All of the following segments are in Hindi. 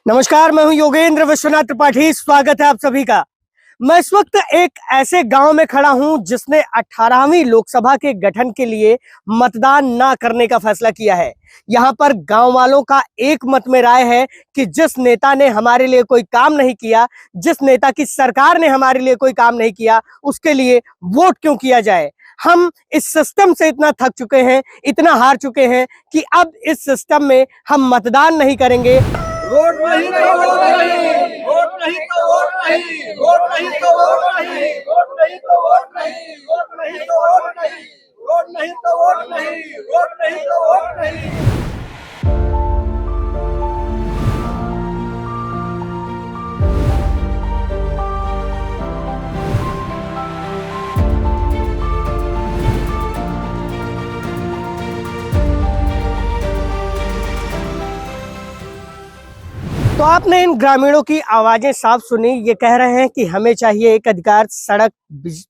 नमस्कार, मैं हूं योगेंद्र विश्वनाथ त्रिपाठी। स्वागत है आप सभी का। मैं इस वक्त एक ऐसे गांव में खड़ा हूं जिसने 18वीं लोकसभा के गठन के लिए मतदान ना करने का फैसला किया है। यहां पर गांव वालों का एक मत में राय है कि जिस नेता ने हमारे लिए कोई काम नहीं किया, जिस नेता की सरकार ने हमारे लिए कोई काम नहीं किया, उसके लिए वोट क्यों किया जाए। हम इस सिस्टम से इतना थक चुके हैं, इतना हार चुके हैं कि अब इस सिस्टम में हम मतदान नहीं करेंगे। वोट नहीं तो वोट नहीं, वोट नहीं तो वोट नहीं, वोट नहीं तो वोट नहीं, वोट नहीं तो वोट नहीं, वोट नहीं तो वोट नहीं, वोट नहीं तो वोट नहीं, वोट नहीं तो वोट नहीं। तो आपने इन ग्रामीणों की आवाजें साफ सुनी। ये कह रहे हैं कि हमें चाहिए एक अधिकार, सड़क,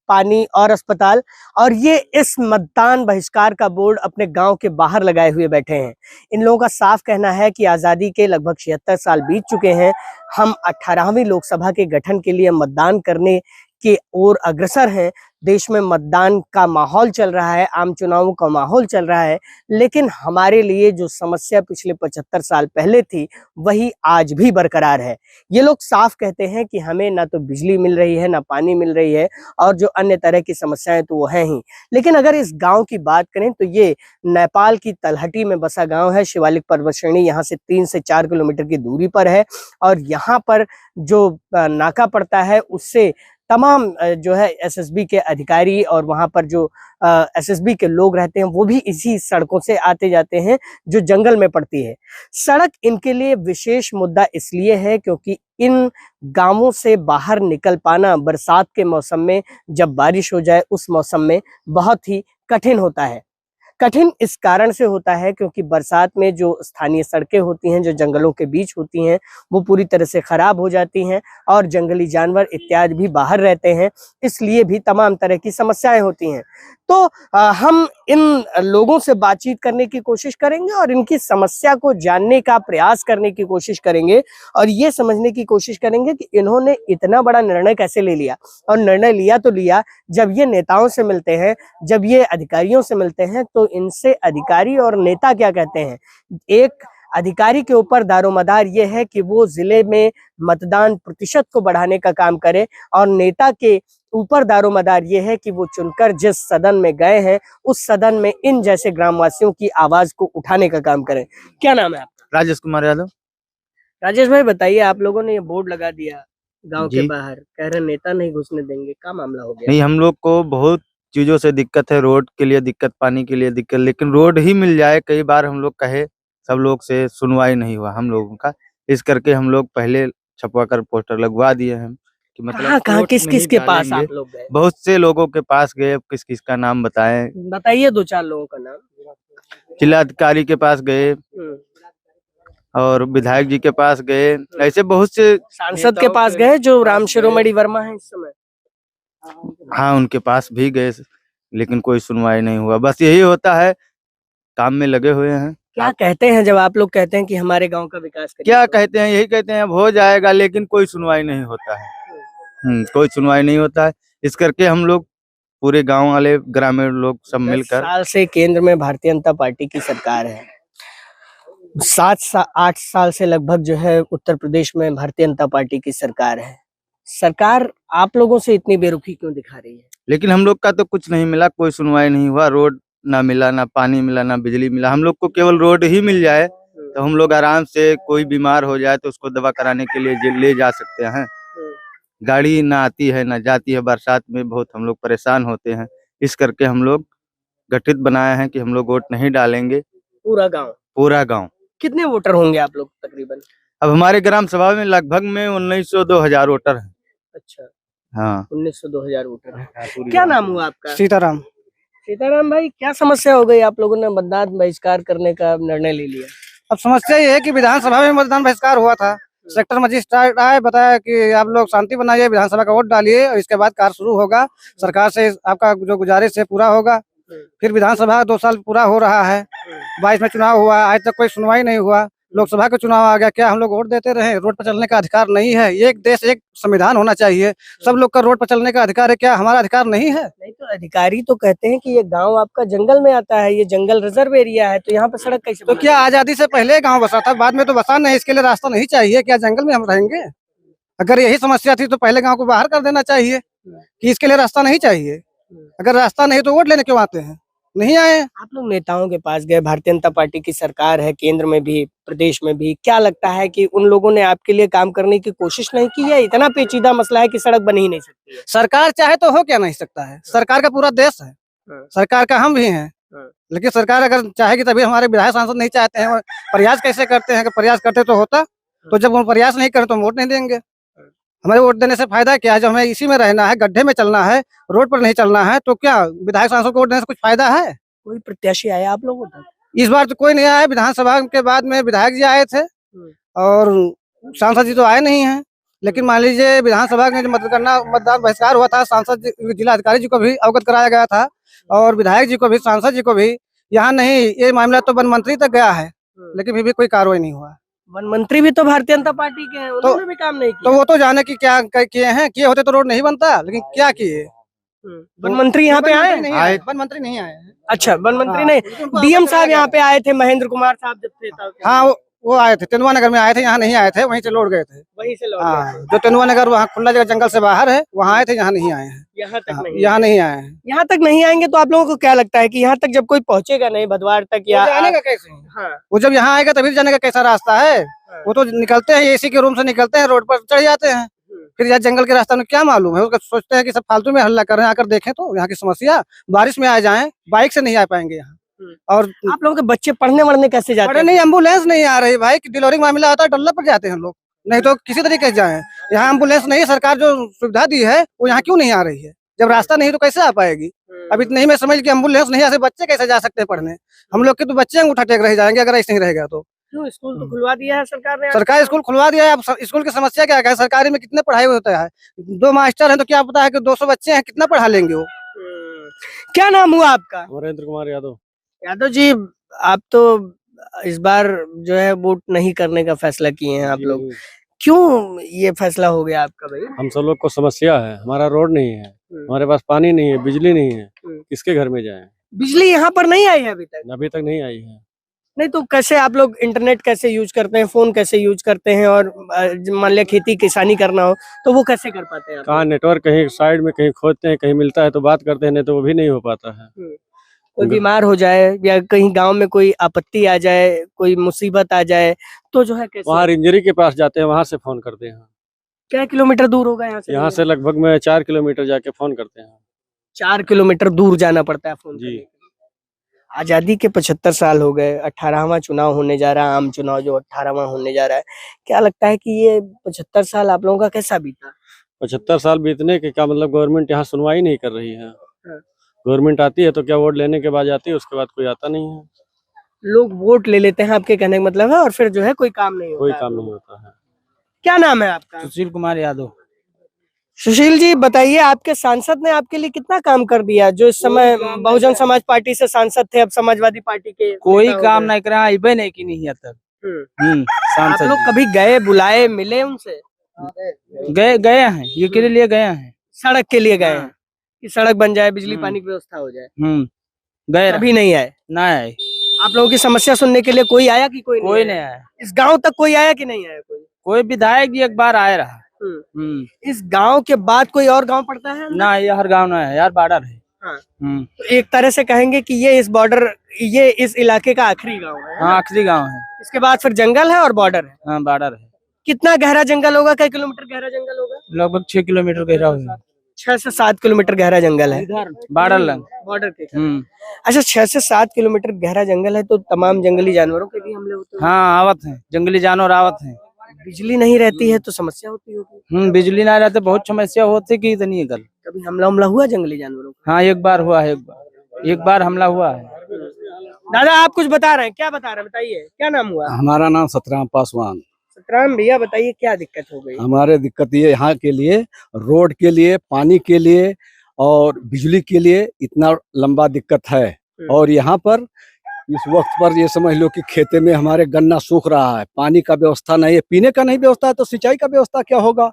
पानी और अस्पताल, और ये इस मतदान बहिष्कार का बोर्ड अपने गांव के बाहर लगाए हुए बैठे हैं। इन लोगों का साफ कहना है कि आज़ादी के लगभग 76 साल बीत चुके हैं। हम 18वीं लोकसभा के गठन के लिए मतदान करने की ओर अग्रसर हैं। देश में मतदान का माहौल चल रहा है, आम चुनावों का माहौल चल रहा है, लेकिन हमारे लिए जो समस्या पिछले 75 साल पहले थी वही आज भी बरकरार है। ये लोग साफ कहते हैं कि हमें ना तो बिजली मिल रही है, ना पानी मिल रही है, और जो अन्य तरह की समस्याएं तो वो हैं ही। लेकिन अगर इस गांव की बात करें तो ये नेपाल की तलहटी में बसा गांव है। शिवालिक पर्वत श्रेणी यहाँ से 3 से 4 किलोमीटर की दूरी पर है, और यहाँ पर जो नाका पड़ता है उससे तमाम जो है एसएसबी के अधिकारी और वहां पर जो एसएसबी के लोग रहते हैं वो भी इसी सड़कों से आते जाते हैं जो जंगल में पड़ती है। सड़क इनके लिए विशेष मुद्दा इसलिए है क्योंकि इन गांवों से बाहर निकल पाना बरसात के मौसम में, जब बारिश हो जाए उस मौसम में, बहुत ही कठिन होता है। कठिन इस कारण से होता है क्योंकि बरसात में जो स्थानीय सड़कें होती हैं, जो जंगलों के बीच होती हैं, वो पूरी तरह से खराब हो जाती हैं और जंगली जानवर इत्यादि भी बाहर रहते हैं, इसलिए भी तमाम तरह की समस्याएं होती हैं। तो हम इन लोगों से बातचीत करने की कोशिश करेंगे और इनकी समस्या को जानने का प्रयास करने की कोशिश करेंगे और ये समझने की कोशिश करेंगे कि इन्होंने इतना बड़ा निर्णय कैसे ले लिया। और निर्णय लिया तो लिया, जब ये नेताओं से मिलते हैं, जब ये अधिकारियों से मिलते हैं, तो इनसे अधिकारी और नेता क्या कहते हैं। एक अधिकारी के ऊपर दारोमदार ये है कि वो जिले में मतदान प्रतिशत को बढ़ाने का काम करे, और नेता के ऊपर दारोमदार ये है कि वो चुनकर जिस सदन में गए हैं उस सदन में इन जैसे ग्रामवासियों की आवाज को उठाने का काम करें। क्या नाम है आपका? राजेश कुमार यादव। राजेश भाई, बताइए, आप लोगों ने ये बोर्ड लगा दिया गांव के बाहर, कह रहे नेता नहीं घुसने देंगे, क्या मामला हो गया? नहीं, हम लोग को बहुत चीजों से दिक्कत है, रोड के लिए दिक्कत, पानी के लिए दिक्कत, लेकिन रोड ही मिल जाए। कई बार हम लोग कहे, सब लोग से सुनवाई नहीं हुआ हम लोगों का। इस करके हम लोग पहले छपवा कर पोस्टर लगवा दिए हैं कि मतलब कहाँ वोट किस नहीं किस के पास डालेंगे। आप लोग गए? बहुत से लोगों के पास गए, किस किस का नाम बताएं? बताइए 2-4 लोगों का नाम। जिलाधिकारी के पास गए और विधायक जी के पास गए, ऐसे बहुत से सांसद के पास गए जो राम शिरोमणि वर्मा है इस समय। हाँ, उनके पास भी गए, लेकिन कोई सुनवाई नहीं हुआ। बस यही होता है, काम में लगे हुए हैं। क्या कहते हैं जब आप लोग कहते हैं कि हमारे गांव का विकास करिए? क्या कहते हैं, यही कहते हैं अब हो जाएगा, लेकिन कोई सुनवाई नहीं होता है। कोई सुनवाई नहीं होता है। इस करके हम लोग पूरे गांव वाले ग्रामीण लोग सब 10 मिलकर, साल से केंद्र में भारतीय जनता पार्टी की सरकार है। 8 साल से लगभग जो है उत्तर प्रदेश में भारतीय जनता पार्टी की सरकार है। सरकार आप लोगों से इतनी बेरुखी क्यों दिखा रही है? लेकिन हम लोग का तो कुछ नहीं मिला, कोई सुनवाई नहीं हुआ। रोड ना मिला, ना पानी मिला, ना बिजली मिला। हम लोग को केवल रोड ही मिल जाए तो हम लोग आराम से, कोई बीमार हो जाए तो उसको दवा कराने के लिए ले जा सकते हैं। गाड़ी ना आती है ना जाती है, बरसात में बहुत हम लोग परेशान होते हैं। इस करके हम लोग गठित बनाए हैं कि हम लोग वोट नहीं डालेंगे। पूरा गांव कितने वोटर होंगे आप लोग तकरीबन? अब हमारे ग्राम सभा में लगभग में 1900-2000 वोटर हैं। अच्छा, हाँ, 1900-2000 वोटर है। क्या नाम हुआ आपका? सीताराम। सीताराम भाई, क्या समस्या हो गई? आप लोगों ने मतदान बहिष्कार करने का निर्णय ले लिया। अब समस्या ये है कि विधानसभा में मतदान बहिष्कार हुआ था। सेक्टर मजिस्ट्रेट आए, बताया कि आप लोग शांति बनाइए, विधानसभा का वोट डालिए और इसके बाद कार्य शुरू होगा। सरकार से आपका जो गुजारिश है पूरा होगा। फिर विधानसभा 2 साल पूरा हो रहा है, 22 में चुनाव हुआ, आज तक कोई सुनवाई नहीं हुआ। लोकसभा का चुनाव आ गया, क्या हम लोग वोट देते रहे? रोड पर चलने का अधिकार नहीं है? एक देश एक संविधान होना चाहिए, सब लोग का रोड पर चलने का अधिकार है, क्या हमारा अधिकार नहीं है? नहीं तो अधिकारी तो कहते हैं कि ये गांव आपका जंगल में आता है, ये जंगल रिजर्व एरिया है, तो यहाँ पर सड़क कैसे तो बनेगी? क्या आजादी से पहले गाँव बसा था, बाद में तो बसा नहीं? इसके लिए रास्ता नहीं चाहिए? क्या जंगल में हम रहेंगे? अगर यही समस्या थी तो पहले गाँव को बाहर कर देना चाहिए कि इसके लिए रास्ता नहीं चाहिए। अगर रास्ता नहीं तो वोट लेने क्यों आते हैं? नहीं आए। आप लोग नेताओं के पास गए, भारतीय जनता पार्टी की सरकार है केंद्र में भी, प्रदेश में भी, क्या लगता है कि उन लोगों ने आपके लिए काम करने की कोशिश नहीं की है? इतना पेचीदा मसला है कि सड़क बन ही नहीं सकती है। सरकार चाहे तो हो क्या नहीं सकता है? सरकार का पूरा देश है, सरकार का हम भी हैं, लेकिन सरकार अगर चाहेगी तभी। हमारे विधायक सांसद नहीं चाहते हैं, प्रयास कैसे करते हैं? कि प्रयास करते तो होता, तो जब वो प्रयास नहीं करे तो हम वोट नहीं देंगे। हमें वोट देने से फायदा क्या है? जब हमें इसी में रहना है, गड्ढे में चलना है, रोड पर नहीं चलना है, तो क्या विधायक सांसद को वोट देने से कुछ फायदा है? कोई प्रत्याशी आया आप लोगों तक? इस बार तो कोई नहीं आया। विधानसभा के बाद में विधायक जी आए थे और सांसद जी तो आए नहीं हैं। लेकिन मान लीजिए विधानसभा में जो मतदान बहिष्कार हुआ था, सांसद जिला अधिकारी जी को भी अवगत कराया गया था और विधायक जी को भी, सांसद जी को भी। यहाँ नहीं, ये मामला तो वन मंत्री तक गया है, लेकिन फिर भी कोई कार्रवाई नहीं हुआ। वन मंत्री भी तो भारतीय जनता पार्टी के हैं, उन्होंने भी काम नहीं तो किया। वो तो जाने की क्या किए हैं, किए होते तो रोड नहीं बनता, लेकिन क्या किए? वन मंत्री यहाँ पे आए? वन मंत्री नहीं आए हैं। अच्छा, वन मंत्री नहीं, डीएम साहब यहाँ पे आए थे, महेंद्र कुमार साहब जब थे तब। हाँ, वो आए थे, तेंदुआ नगर में आए थे, यहाँ नहीं आए थे, वहीं से लौट गए थे। वहीं से लौट हाँ, गए थे। जो तेंदुआ नगर वहाँ खुला जगह जंगल से बाहर है, वहाँ आए थे, यहाँ नहीं आए हैं। यहाँ तक नहीं, यहाँ नहीं आए हैं। यहाँ तक नहीं आएंगे तो आप लोगों को क्या लगता है कि यहाँ तक जब कोई पहुंचेगा नहीं, भदवार तक या जाने का कैसे? हाँ, वो जब यहाँ आएगा तभी जाने का कैसा रास्ता है? वो तो निकलते हैं एसी के रूम से, निकलते हैं रोड पर चढ़ जाते हैं, फिर यहाँ जंगल के रास्ता में क्या मालूम है? उसका सोचते हैं कि सब फालतू में हल्ला कर रहे हैं, आकर देखें तो यहाँ की समस्या। बारिश में आ जाएं, बाइक से नहीं आ पाएंगे यहाँ। और आप लोगों के बच्चे पढ़ने वढ़ने कैसे जाते बड़े हैं? नहीं, एम्बुलेंस नहीं आ रही भाई, डिलीवरी मामला आता है डल्ला पर जाते हैं लोग, नहीं तो किसी तरीके से जाए। यहाँ एम्बुलेंस नहीं, सरकार जो सुविधा दी है वो यहाँ क्यों नहीं आ रही है? जब रास्ता नहीं तो कैसे आ पाएगी? अब इतना ही मैं समझ कि एम्बुलेंस नहीं आते, बच्चे कैसे जा सकते हैं पढ़ने? हम लोग के तो बच्चे अंगूठा टेक रह जाएंगे अगर ऐसे नहीं रहेगा तो। क्यों, स्कूल तो खुलवा दिया है सरकार ने। सरकारी स्कूल खुलवा दिया है, अब स्कूल की समस्या क्या है? सरकारी में कितने पढ़ाई होता है? 2 मास्टर हैं तो क्या पता है कि 200 बच्चे हैं, कितना पढ़ा लेंगे वो? क्या नाम हुआ आपका? अमरेंद्र कुमार यादव। यादव जी, आप तो इस बार जो है वोट नहीं करने का फैसला किए हैं आप लोग, क्यों ये फैसला हो गया आपका भाई? हम सब लोग को समस्या है, हमारा रोड नहीं है, हमारे पास पानी नहीं है, बिजली नहीं है, किसके घर में जाएं? बिजली यहाँ पर नहीं आई है अभी तक? अभी तक नहीं आई है। नहीं तो कैसे आप लोग इंटरनेट कैसे यूज करते हैं, फोन कैसे यूज करते हैं, और मान लिया खेती किसानी करना हो तो वो कैसे कर पाते हैं आप? कहाँ नेटवर्क कहीं साइड में कहीं खोजते हैं, कहीं मिलता है तो बात करते हैं, नहीं तो वो भी नहीं हो पाता है। कोई बीमार हो जाए या कहीं गांव में कोई आपत्ति आ जाए, कोई मुसीबत आ जाए तो जो है कैसे? वहाँ इंजरी के पास जाते हैं, वहाँ से फोन करते हैं। क्या किलोमीटर दूर होगा यहाँ से? यहाँ से लगभग में 4 किलोमीटर जाके फोन करते हैं। 4 किलोमीटर दूर जाना पड़ता है फोन जी। करने के लिए। आजादी के 75 साल हो गए, 18वां चुनाव होने जा रहा है, आम चुनाव जो 18वां होने जा रहा है। क्या लगता है कि ये 75 साल आप लोगों का कैसा बीता? 75 साल बीतने के क्या मतलब? गवर्नमेंट यहाँ सुनवाई नहीं कर रही है। गवर्नमेंट आती है तो क्या वोट लेने के बाद आती है, उसके बाद कोई आता नहीं है। लोग वोट ले लेते हैं आपके कहने का मतलब है, और फिर जो है कोई काम नहीं होता कोई है। काम नहीं होता है। क्या नाम है आपका? सुशील कुमार यादव। सुशील जी, बताइए आपके सांसद ने आपके लिए कितना काम कर दिया? जो इस समय बहुजन समाज पार्टी से सांसद थे, अब समाजवादी पार्टी के कोई नेता हो काम गए। नहीं करा, इबे नहीं की नहीं है तक। आप सांसद लोग कभी गए, बुलाए, मिले उनसे? गए हैं, ये के लिए गए हैं। सड़क के लिए गए हैं कि सड़क बन जाए, बिजली पानी की व्यवस्था हो जाए? गए कभी नहीं आए? ना आए, आप लोगों की समस्या सुनने के लिए कोई आया कि कोई कोई आया? नहीं आया। इस गांव तक कोई आया कि नहीं आया कोई? कोई विधायक जी एक बार आए रहा। इस गांव के बाद कोई और गांव पड़ता है? ना, ये हर गांव ना है यार, बॉर्डर है। हाँ। तो एक तरह से कहेंगे कि ये इस इलाके का आखिरी गांव है। हाँ, आखिरी गांव है। इसके बाद फिर जंगल है और बॉर्डर है। हाँ, बॉर्डर है। कितना गहरा जंगल होगा? कई किलोमीटर गहरा जंगल होगा? लगभग 6 किलोमीटर गहरा होगा। 6 से 7 किलोमीटर गहरा जंगल है बॉर्डर लंग। बॉर्डर के। अच्छा, 6 से 7 किलोमीटर गहरा जंगल है तो तमाम जंगली जानवरों के भी हमले होते हैं? हाँ, आवत है, जंगली जानवर आवत है। बिजली नहीं रहती है तो समस्या होती होगी। बिजली ना रहते बहुत समस्या होती कि इतनी गल। कभी हमला हुआ जंगली जानवरों का? हाँ, एक बार हुआ है, एक बार हमला हुआ है। दादा, आप कुछ बता रहे हैं, क्या बता रहे हैं? बताइए, क्या नाम हुआ? हमारा नाम सतराम पासवान। सतराम भैया, बताइए क्या दिक्कत हो गई? हमारे दिक्कत ये यहाँ के लिए, रोड के लिए, पानी के लिए और बिजली के लिए इतना लंबा दिक्कत है। और यहाँ पर इस वक्त पर ये समझ लो कि खेते में हमारे गन्ना सूख रहा है, पानी का व्यवस्था नहीं है, पीने का नहीं व्यवस्था है तो सिंचाई का व्यवस्था क्या होगा,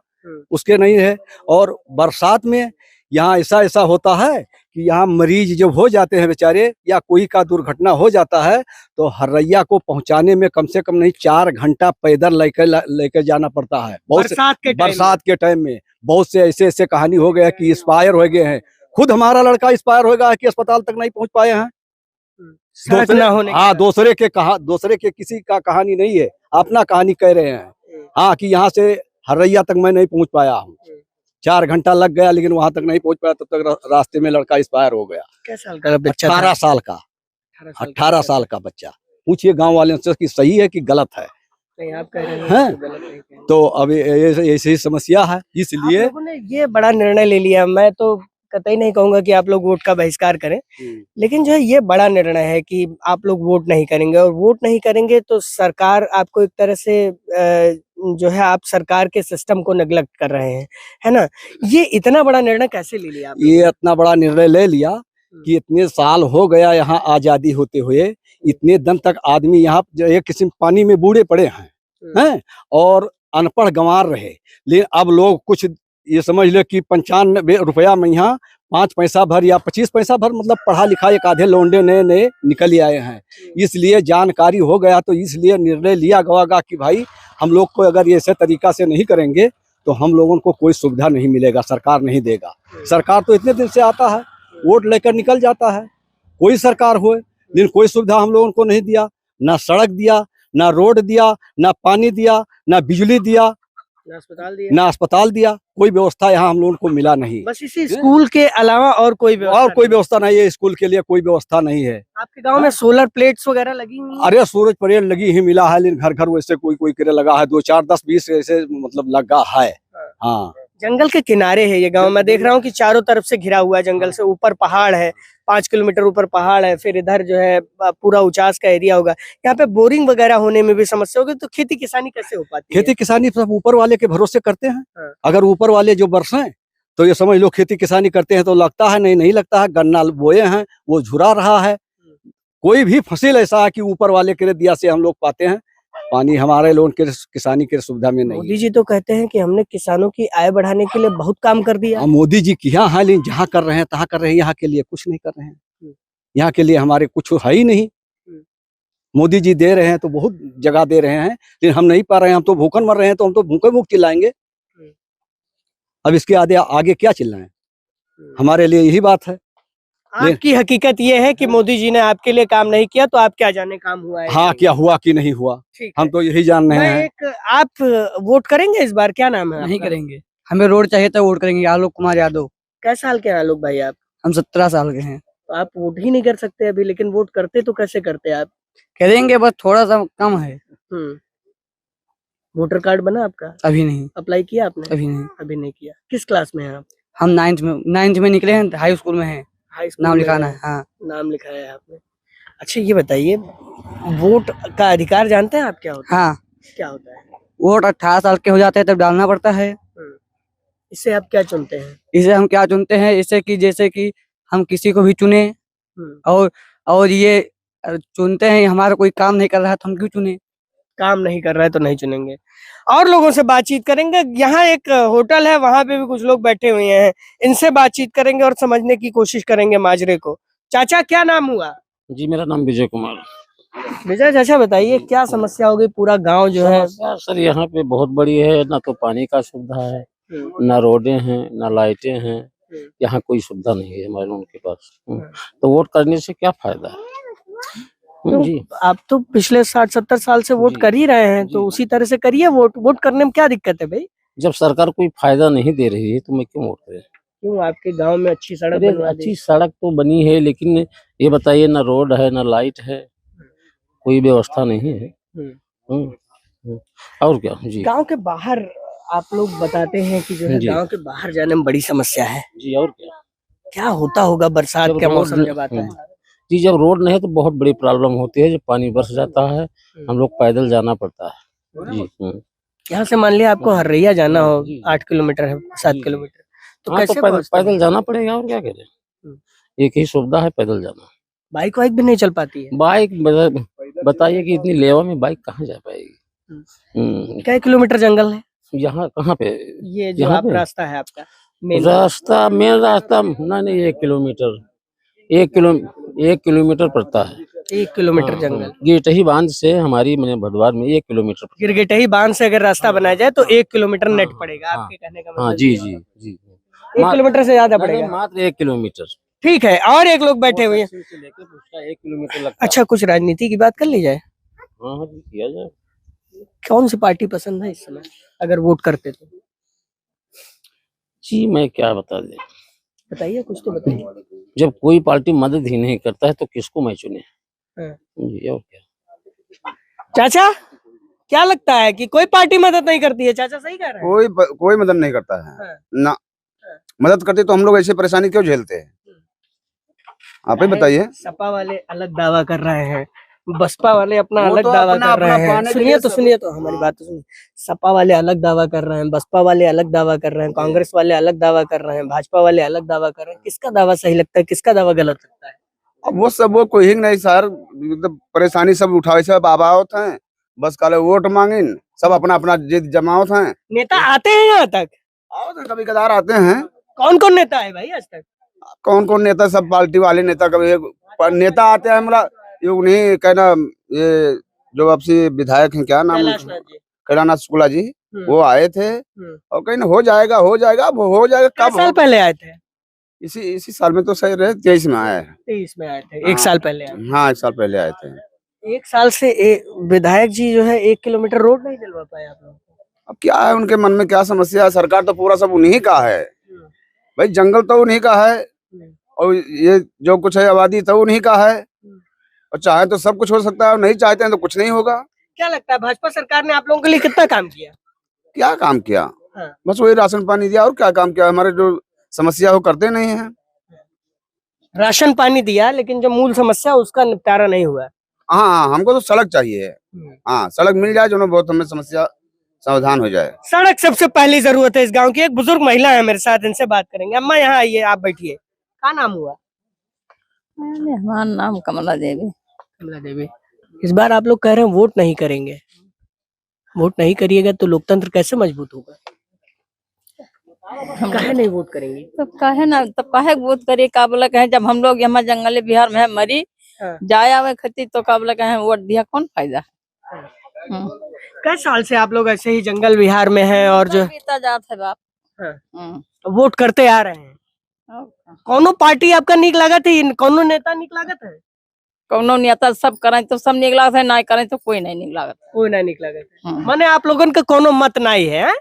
उसके नहीं है। और बरसात में यहाँ ऐसा ऐसा होता है कि यहाँ मरीज जब हो जाते हैं बेचारे या कोई का दुर्घटना हो जाता है तो हरैया को पहुंचाने में कम से कम नहीं 4 घंटा पैदल लेकर जाना पड़ता है। बरसात के टाइम में बहुत से ऐसे ऐसे कहानी हो गया कि एक्सपायर हो गए हैं। खुद हमारा लड़का एक्सपायर हो गया कि अस्पताल तक नहीं पहुंच पाए हैं। सड़क ना होने हाँ, दूसरे के किसी का कहानी नहीं है, अपना कहानी कह रहे हैं। हाँ, कि यहाँ से हरैया तक मैं नहीं पहुंच पाया हूँ, 4 घंटा लग गया लेकिन वहां तक नहीं पहुंच पाया, तब तक रास्ते में लड़का एक्सपायर हो गया। कैसा साल का बच्चा? 18 साल का 18 साल का बच्चा। पूछिए गांव वाले से कि सही है कि गलत है। नहीं, आप कह रहे हैं हैं? कि गलत नहीं कह रहे। तो अभी ऐसी ही समस्या है, आप इसलिए लोगों ने ये बड़ा निर्णय ले लिया। मैं तो कतई नहीं कहूंगा कि आप लोग वोट का बहिष्कार करें, लेकिन जो है ये बड़ा निर्णय है कि आप लोग वोट नहीं करेंगे, और वोट नहीं करेंगे तो सरकार आपको एक तरह से जो है आप सरकार के सिस्टम को नेग्लेक्ट कर रहे हैं, है ना? ये इतना बड़ा निर्णय कैसे ले लिया आपने? ये इतना बड़ा निर्णय ले लिया कि इतने साल हो गया यहाँ आजादी होते हुए, इतने दिन तक आदमी यहाँ जो एक किस्म पानी में बूढ़े पड़े हैं और अनपढ़ गंवार रहे। लेकिन अब लोग कुछ ये समझ लो कि 95 रुपया में यहाँ 5 पैसा भर या 25 पैसा भर, मतलब पढ़ा लिखा एक आधे लौंडे नए नए निकल आए हैं। इसलिए जानकारी हो गया, तो इसलिए निर्णय लिया गया कि भाई हम लोग को अगर ये ऐसे तरीका से नहीं करेंगे तो हम लोगों को कोई सुविधा नहीं मिलेगा, सरकार नहीं देगा। सरकार तो इतने दिन से आता है, वोट लेकर निकल जाता है, कोई सरकार हो, लेकिन कोई सुविधा हम लोगों को नहीं दिया। ना सड़क दिया, ना रोड दिया, ना पानी दिया, ना बिजली दिया, ना अस्पताल दिया, कोई व्यवस्था यहाँ हम लोगों को मिला नहीं। बस इसी स्कूल के अलावा और कोई व्यवस्था नहीं है। स्कूल के लिए कोई व्यवस्था नहीं है। आपके गांव में सोलर प्लेट्स वगैरह लगी हुई हैं? अरे सूरज पैनल लगी ही मिला है, लेकिन घर घर वैसे कोई कोई करे लगा है, 2 4 10 20 ऐसे मतलब लगा है। हाँ, जंगल के किनारे है ये गांव। मैं देख रहा हूँ कि चारों तरफ से घिरा हुआ है जंगल से, ऊपर पहाड़ है, 5 किलोमीटर ऊपर पहाड़ है, फिर इधर जो है पूरा उचास का एरिया होगा। यहाँ पे बोरिंग वगैरह होने में भी समस्या होगी, तो खेती किसानी कैसे हो पाती है? खेती किसानी सब ऊपर वाले के भरोसे करते हैं। हाँ। अगर ऊपर वाले जो बरसें तो ये समझ लो खेती किसानी करते हैं तो लगता है, नहीं लगता है। गन्ना बोए हैं, वो झुरा रहा है। कोई भी फसल ऐसा है कि ऊपर वाले के दिया से हम लोग पाते हैं, पानी हमारे लोगों के किसानी के सुविधा में नहीं। मोदी जी तो कहते हैं कि हमने किसानों की आय बढ़ाने के लिए बहुत काम कर दिया। मोदी जी किया है, लेकिन जहाँ कर रहे हैं तहाँ कर रहे हैं, यहाँ के लिए कुछ नहीं कर रहे हैं। यहाँ के लिए हमारे कुछ है ही नहीं। मोदी जी दे रहे हैं तो बहुत जगह दे रहे हैं, लेकिन हम नहीं पा रहे हैं। हम तो भूखन मर रहे हैं, तो हम तो भूखे भूख चिल्लाएंगे। अब इसके आगे क्या चिल्लाएं? हमारे लिए यही बात है। आपकी हकीकत ये है कि मोदी जी ने आपके लिए काम नहीं किया, तो आप क्या जाने काम हुआ है? हाँ, क्या हुआ कि नहीं हुआ, हम तो यही जान रहे हैं। आप वोट करेंगे इस बार? क्या नाम है? नहीं करेंगे, हमें रोड चाहिए तो वोट करेंगे। आलोक कुमार यादव। कैसे साल के हैं आलोक भाई आप? हम 17 साल के हैं। तो आप वोट ही नहीं कर सकते अभी, लेकिन वोट करते तो कैसे करते आप? करेंगे, बस थोड़ा सा कम है। वोटर कार्ड बना आपका? अभी नहीं। अप्लाई किया आपने? अभी नहीं। अभी नहीं किया। किस क्लास में हैं आप? हम 9th में निकले हैं, हाई स्कूल में हैं। हाई स्कूल नाम में लिखाना हैं। है। हाँ, नाम लिखाया है आपने। अच्छा ये बताइए, वोट का अधिकार जानते हैं आप क्या होता है? हाँ। क्या होता है? वोट 18 साल के हो जाते हैं तब डालना पड़ता है। इससे आप क्या चुनते हैं? इसे हम क्या चुनते हैं, इससे कि जैसे कि हम किसी को भी चुने, और ये चुनते हैं, हमारा कोई काम नहीं कर रहा है तो हम क्यों चुने? काम नहीं कर रहा है तो नहीं चुनेंगे। और लोगों से बातचीत करेंगे। यहाँ एक होटल है, वहां पे भी कुछ लोग बैठे हुए हैं, इनसे बातचीत करेंगे और समझने की कोशिश करेंगे माजरे को। चाचा क्या नाम हुआ? जी, मेरा नाम विजय कुमार। विजय चाचा बताइए, क्या समस्या हो गई? पूरा गांव जो है सर यहाँ पे बहुत बड़ी है, ना तो पानी का सुविधा है, ना रोडें हैं, ना लाइटें हैं। यहाँ कोई सुविधा नहीं है हमारे उनके पास। तो वोट करने से क्या फायदा है? जी, आप तो पिछले 60-70 साल से वोट कर ही रहे हैं, तो उसी तरह से करिए वोट। वोट करने में क्या दिक्कत है भाई? जब सरकार कोई फायदा नहीं दे रही है तो मैं क्यों वोट करें? क्यों, आपके गांव में अच्छी सड़क बनवा दी? अच्छी सड़क तो बनी है, लेकिन ये बताइए, ना रोड है, ना लाइट है, कोई व्यवस्था नहीं है। और क्या? जी, गांव के बाहर आप लोग बताते हैं कि जो है गांव के बाहर जाने में बड़ी समस्या है। जी, और क्या? क्या होता होगा बरसात का मौसम जब आता है? जी, जब रोड नहीं है तो बहुत बड़ी प्रॉब्लम होती है। जब पानी बरस जाता है, हम लोग पैदल जाना पड़ता है। जी, यहाँ से मान लिया आपको हरैया जाना हो, 8 किलोमीटर है, 7 किलोमीटर, तो कैसे पैदल जाना पड़ेगा, और क्या करें? एक ही सुविधा है, पैदल जाना। बाइक वाइक भी नहीं चल पाती है? बाइक बताइए कि इतनी लेवा में बाइक कहाँ जा पाएगी। क्या किलोमीटर जंगल है यहाँ कहाँ पे ये जो यहाँ आप पे? रास्ता है आपका मेन? रास्ता मेन रास्ता नहीं 1 किलोमीटर 1 किलोमीटर पड़ता है। 1 किलोमीटर हाँ, जंगल। गिरटही बांध से हमारी मैंने भदवार में 1 किलोमीटर पड़ता गिरगिटही बांध से अगर रास्ता बनाया जाए तो 1 किलोमीटर हाँ, नेट हाँ, पड़ेगा, हाँ, आपके कहने का है। हाँ मतलब जी ये जी है। जी 1 किलोमीटर से ज्यादा नहीं, पड़ेगा? मात्र 1 किलोमीटर। ठीक है, और एक लोग बैठे हुए हैं। से लेके उसका 1 किलोमीटर लगता है। अच्छा, कुछ राजनीति की बात कर ली जाए। हाँ हाँ जी, किया जाए। कौन सी पार्टी पसंद है इस समय अगर वोट करते तो? जी मैं क्या बता दें, बताइए, कुछ तो बताइए। जब कोई पार्टी मदद ही नहीं करता है तो किसको मैं चुने। हाँ। जी और क्या। चाचा, क्या लगता है कि कोई पार्टी मदद नहीं करती है? चाचा सही कह रहे हैं। कोई मदद नहीं करता है हाँ। ना। मदद करते तो हम लोग ऐसे परेशानी क्यों झेलते हैं? आप ही बताइए। सपा वाले अलग दावा कर रहे हैं, बसपा वाले अपना वो अलग तो दावा अपना- कर रहे अपना हैं। पाने के सुनिए लिए तो सब- सुनिए तो हमारी बात तो सुनिए। सपा वाले अलग दावा कर रहे हैं, बसपा वाले अलग दावा कर रहे हैं, कांग्रेस वाले अलग दावा कर रहे हैं, भाजपा वाले अलग दावा कर रहे हैं। किसका दावा सही लगता है, किसका दावा गलत लगता है? अब वो सब वो कोई नहीं सर, मतलब परेशानी सब उठावे सब आबावत हैं, बस काले वोट मांगिन, सब अपना अपना जिद जमावत हैं। नेता आते हैं यहाँ तक? आओ तो कभी कदार आते हैं। कौन कौन नेता है भाई आज तक? कौन कौन नेता, सब पार्टी वाले नेता। कभी नेता आते हैं हमारा ये नहीं कहना, ये जो आपसी विधायक हैं, क्या नाम कैलाश उनका? नाथ जी। कैलाश शुक्ला जी, वो आए थे और कहीं ना हो जाएगा अब हो जाएगा। कितने कब साल होगा? पहले आए थे? इसी साल में तो सही रहे, 23 में आए हैं। 23 में आए थे, 1 साल पहले आए। हाँ 1 साल पहले आए थे। 1 साल से विधायक जी जो है 1 किलोमीटर रोड नहीं दिलवा पाए आप लोगों को। अब क्या है उनके मन में, क्या समस्या है? सरकार तो पूरा सब उन्हीं का है भाई, जंगल तो उन्हीं का है और ये जो कुछ है आबादी तो उन्हीं का है, और चाहे तो सब कुछ हो सकता है और नहीं चाहते हैं तो कुछ नहीं होगा। क्या लगता है भाजपा सरकार ने आप लोगों के लिए कितना काम किया? क्या काम किया? हाँ। बस वही राशन पानी दिया, और क्या काम किया? हमारे जो समस्या है वो करते नहीं है। राशन पानी दिया, लेकिन जो मूल समस्या उसका निपटारा नहीं हुआ। हाँ हमको तो सड़क चाहिए। हाँ सड़क मिल जाए जो ना, बहुत हमें समस्या समाधान हो जाए। सड़क सबसे पहली जरूरत है इस गांव की। एक बुजुर्ग महिला है मेरे साथ, इनसे बात करेंगे। अम्मा यहाँ आइए, आप बैठिए। क्या नाम हुआ? हमारा नाम कमला देवी। कमला देवी, इस बार आप लोग कह रहे हैं वोट नहीं करेंगे। वोट नहीं करिएगा तो लोकतंत्र कैसे मजबूत होगा? काहे नहीं वोट करेंगे? तो काहे ना, तो काहे वोट करिए? का बोला कहे जब हम लोग यहाँ जंगली बिहार में है मरी हाँ। जाए आवे खती तो का बोला कहे वोट दिया कौन फायदा? कई साल से आप लोग ऐसे ही जंगल विहार में हैं और जो बीता जात है बाप। हाँ। वोट करते आ रहे हैं। और का। कौनो पार्टी आपका निक लागत है? कौनो नेता निक लागत है? कौनो नेता सब करें तो सब निक लागत है, ना करें तो कोई नहीं निक लागत। कोई नहीं निक लागत है। माने आप लोगन का कोनो मत नहीं है, हैं?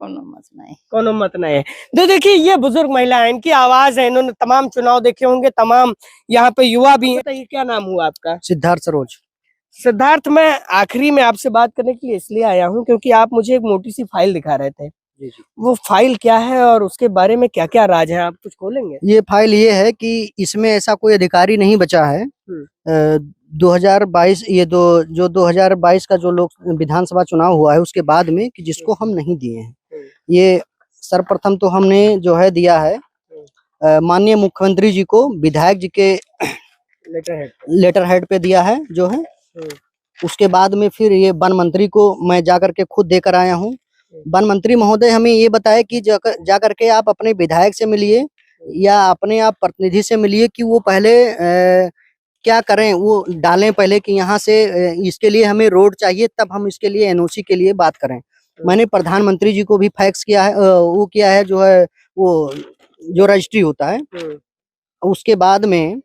कोनो मत नहीं। कोनो मत नहीं है। तो देखिए, ये बुजुर्ग महिला है, इनकी आवाज है। इन्होंने तमाम चुनाव देखे होंगे, तमाम यहाँ पे युवा भी हैं। तो ये क्या नाम हुआ आपका? सिद्धार्थ सरोज। सिद्धार्थ, मैं आखिरी में आपसे बात करने के लिए इसलिए आया हूँ क्योंकि आप मुझे एक मोटी सी फाइल दिखा रहे थे। वो फाइल क्या है और उसके बारे में क्या क्या राज है, आप कुछ खोलेंगे? ये फाइल ये है कि इसमें ऐसा कोई अधिकारी नहीं बचा है। 2022 जो 2022 का जो लोक विधानसभा चुनाव हुआ है उसके बाद में, कि जिसको हम नहीं दिए हैं। ये सर्वप्रथम तो हमने जो है दिया है माननीय मुख्यमंत्री जी को, विधायक जी के लेटर हेड पे दिया है जो है। उसके बाद में फिर ये वन मंत्री को मैं जाकर के खुद देकर आया हूँ। वन मंत्री महोदय हमें ये बताया कि जाकर के आप अपने विधायक से मिलिए या अपने आप प्रतिनिधि से मिलिए कि वो पहले क्या करें, वो डालें पहले कि यहाँ से इसके लिए हमें रोड चाहिए, तब हम इसके लिए एनओसी के लिए बात करें। मैंने प्रधानमंत्री जी को भी फैक्स किया है, वो किया है जो है वो जो रजिस्ट्री होता है। उसके बाद में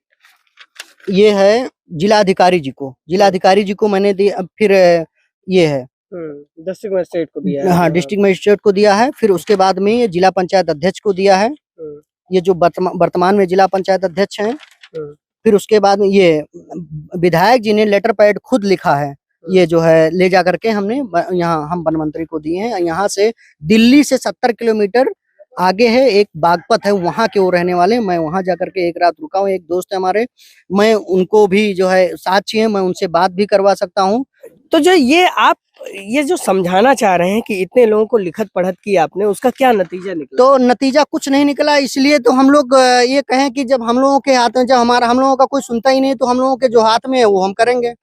ये है जिलाधिकारी जी को मैंने दिया। फिर ये है डिस्ट्रिक्ट मजिस्ट्रेट को दिया है। हाँ, डिस्ट्रिक्ट मजिस्ट्रेट को दिया है। फिर उसके बाद में ये जिला पंचायत अध्यक्ष को दिया है, ये जो वर्तमान में जिला पंचायत अध्यक्ष हैं। फिर उसके बाद में ये विधायक जी ने लेटर पैड खुद लिखा है, ये जो है ले जा करके हमने यहाँ हम वन मंत्री को दिए हैं। यहाँ से दिल्ली से 70 किलोमीटर आगे है एक बागपत है, वहाँ के वो रहने वाले। मैं वहाँ जाकर के एक रात रुका हूँ। एक दोस्त है हमारे, मैं उनको भी जो है साक्षी है, मैं उनसे बात भी करवा सकता हूँ। तो जो ये आप ये जो समझाना चाह रहे हैं कि इतने लोगों को लिखत पढ़त की आपने, उसका क्या नतीजा निकला? तो नतीजा कुछ नहीं निकला, इसलिए तो हम लोग ये कहें कि जब हम लोगों के हाथ में, जब हम लोगों का कोई सुनता ही नहीं, तो हम लोगों के जो हाथ में है वो हम करेंगे।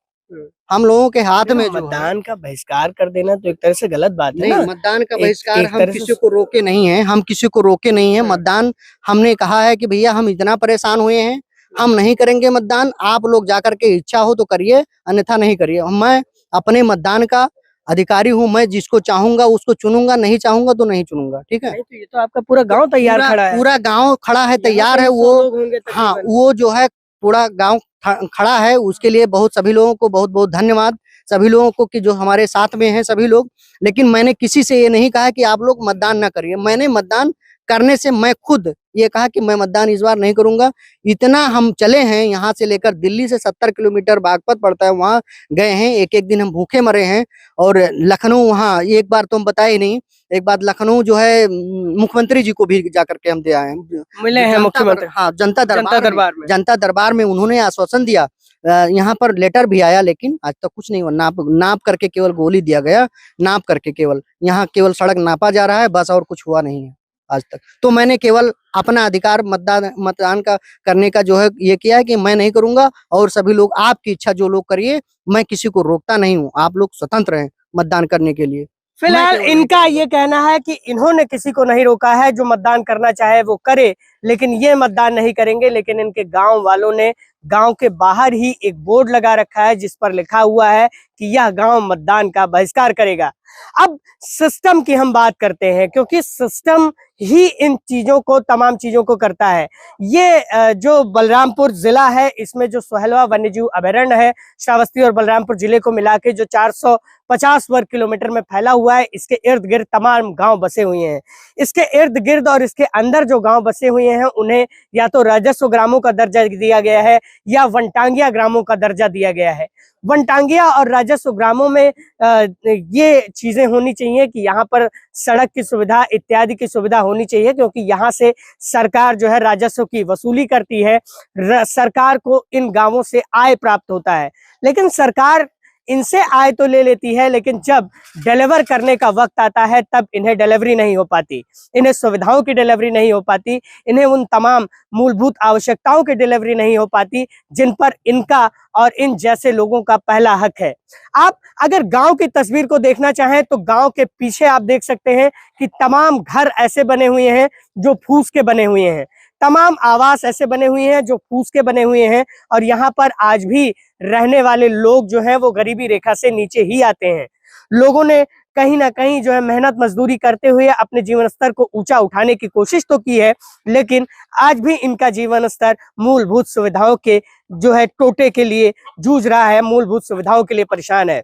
हम लोगों के हाथ में जो है, मतदान का बहिष्कार कर देना तो एक तरह से गलत बात है नहीं, ना? मतदान का एक बहिष्कार हम तरह से किसी को रोके नहीं है, हम किसी को रोके नहीं है मतदान। हमने कहा है कि भैया हम इतना परेशान हुए हैं, हम नहीं करेंगे मतदान, आप लोग जाकर के इच्छा हो तो करिए, अन्यथा नहीं करिए। मैं अपने मतदान का अधिकारी हूँ, मैं जिसको चाहूंगा उसको चुनूंगा, नहीं चाहूंगा तो नहीं चुनूंगा, ठीक है। नहीं तो ये तो आपका पूरा गांव तैयार पूरा खड़ा है। पूरा गांव खड़ा है, तैयार है। यहाँ पे 100 वो लोग होंगे हाँ, तकरीबन। वो जो है पूरा गांव खड़ा है, उसके लिए बहुत सभी लोगों को बहुत बहुत धन्यवाद, सभी लोगों को कि जो हमारे साथ में हैं सभी लोग। लेकिन मैंने किसी से ये नहीं कहा कि आप लोग मतदान ना करिए, मैंने मतदान करने से मैं खुद ये कहा कि मैं मतदान इस बार नहीं करूंगा। इतना हम चले हैं, यहाँ से लेकर दिल्ली से 70 किलोमीटर बागपत पड़ता है, वहाँ गए हैं, एक एक दिन हम भूखे मरे हैं। और लखनऊ, वहाँ एक बार तो हम बताए नहीं, एक बार लखनऊ जो है मुख्यमंत्री जी को भी जाकर के हम दे आए हैं, मिले हैं मुख्यमंत्री। हाँ, जनता दरबार में। जनता दरबार में उन्होंने आश्वासन दिया। यहाँ पर लेटर भी आया, लेकिन आज तक कुछ नहीं हुआ। नाप करके केवल गोली दिया गया, नाप करके केवल यहाँ केवल सड़क नापा जा रहा है, बस, और कुछ हुआ नहीं है आज तक। तो मैंने केवल अपना अधिकार मतदान का करने का जो है ये किया है कि मैं नहीं करूंगा, और सभी लोग आपकी इच्छा जो लोग करिए, मैं किसी को रोकता नहीं हूँ, आप लोग स्वतंत्र हैं मतदान करने के लिए। फिलहाल इनका ये कहना है कि इन्होंने किसी को नहीं रोका है, जो मतदान करना चाहे वो करे, लेकिन ये मतदान नहीं करेंगे। लेकिन इनके गांव वालों ने गांव के बाहर ही एक बोर्ड लगा रखा है जिस पर लिखा हुआ है कि यह गांव मतदान का बहिष्कार करेगा। अब सिस्टम की हम बात करते हैं, क्योंकि सिस्टम ही इन चीजों को, तमाम चीजों को करता है। ये जो बलरामपुर जिला है, इसमें जो सोहेलवा वन्यजीव अभयारण्य है, श्रावस्ती और बलरामपुर जिले को मिला के जो 450 वर्ग किलोमीटर में फैला हुआ है, इसके इर्द गिर्द तमाम गांव बसे हुए हैं। इसके इर्द गिर्द और इसके अंदर जो गांव बसे हुए हैं, उन्हें या तो राजस्व ग्रामों का दर्जा दिया गया है या वनटांगिया ग्रामों का दर्जा दिया गया है। वनटांगिया और राजस्व ग्रामों में ये चीजें होनी चाहिए कि यहाँ पर सड़क की सुविधा इत्यादि की सुविधा होनी चाहिए, क्योंकि यहाँ से सरकार जो है राजस्व की वसूली करती है, सरकार को इन गांवों से आय प्राप्त होता है। लेकिन सरकार इनसे आय तो ले लेती है, लेकिन जब डिलीवर करने का वक्त आता है तब इन्हें डिलीवरी नहीं हो पाती, इन्हें सुविधाओं की डिलीवरी नहीं हो पाती, इन्हें उन तमाम मूलभूत आवश्यकताओं की डिलीवरी नहीं हो पाती जिन पर इनका और इन जैसे लोगों का पहला हक है। आप अगर गांव की तस्वीर को देखना चाहें तो गांव के पीछे आप देख सकते हैं कि तमाम घर ऐसे बने हुए हैं जो फूस के बने हुए हैं, तमाम आवास ऐसे बने हुए हैं जो फूस के बने हुए हैं, और यहाँ पर आज भी रहने वाले लोग जो हैं वो गरीबी रेखा से नीचे ही आते हैं। लोगों ने कहीं ना कहीं जो है मेहनत मजदूरी करते हुए अपने जीवन स्तर को ऊंचा उठाने की कोशिश तो की है, लेकिन आज भी इनका जीवन स्तर मूलभूत सुविधाओं के जो है टोटे के लिए जूझ रहा है, मूलभूत सुविधाओं के लिए परेशान है।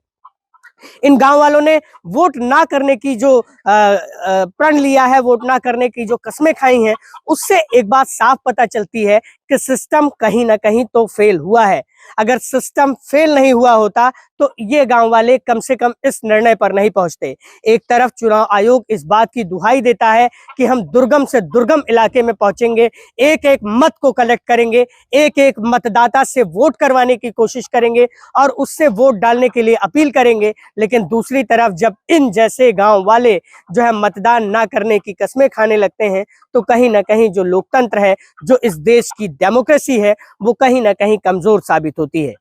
इन गांव वालों ने वोट ना करने की जो प्रण लिया है, वोट ना करने की जो कस्में खाई हैं, उससे एक बात साफ पता चलती है कि सिस्टम कहीं ना कहीं तो फेल हुआ है। अगर सिस्टम फेल नहीं हुआ होता तो ये गांव वाले कम से कम इस निर्णय पर नहीं पहुंचते। एक तरफ चुनाव आयोग इस बात की दुहाई देता है कि हम दुर्गम से दुर्गम इलाके में पहुंचेंगे, एक एक मत को कलेक्ट करेंगे, एक एक मतदाता से वोट करवाने की कोशिश करेंगे और उससे वोट डालने के लिए अपील करेंगे। लेकिन दूसरी तरफ जब इन जैसे गांव वाले जो है मतदान ना करने की कस्में खाने लगते हैं, तो कहीं ना कहीं जो लोकतंत्र है, जो इस देश की डेमोक्रेसी है, वो कहीं ना कहीं कमजोर साबित होती है।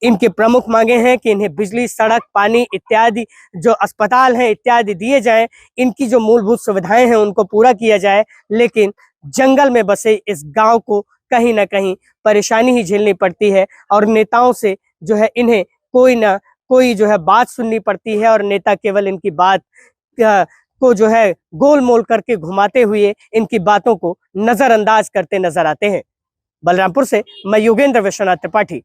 इनकी प्रमुख मांगे हैं कि इन्हें बिजली, सड़क, पानी इत्यादि, जो अस्पताल हैं इत्यादि दिए जाएं, इनकी जो मूलभूत सुविधाएं हैं उनको पूरा किया जाए। लेकिन जंगल में बसे इस गांव को कहीं ना कहीं परेशानी ही झेलनी पड़ती है और नेताओं से जो है इन्हें कोई ना कोई जो है बात सुननी पड़ती है, और नेता केवल इनकी बात को जो है गोल मोल करके घुमाते हुए इनकी बातों को नजरअंदाज करते नजर आते हैं। बलरामपुर से मैं योगेंद्र विश्वनाथ त्रिपाठी।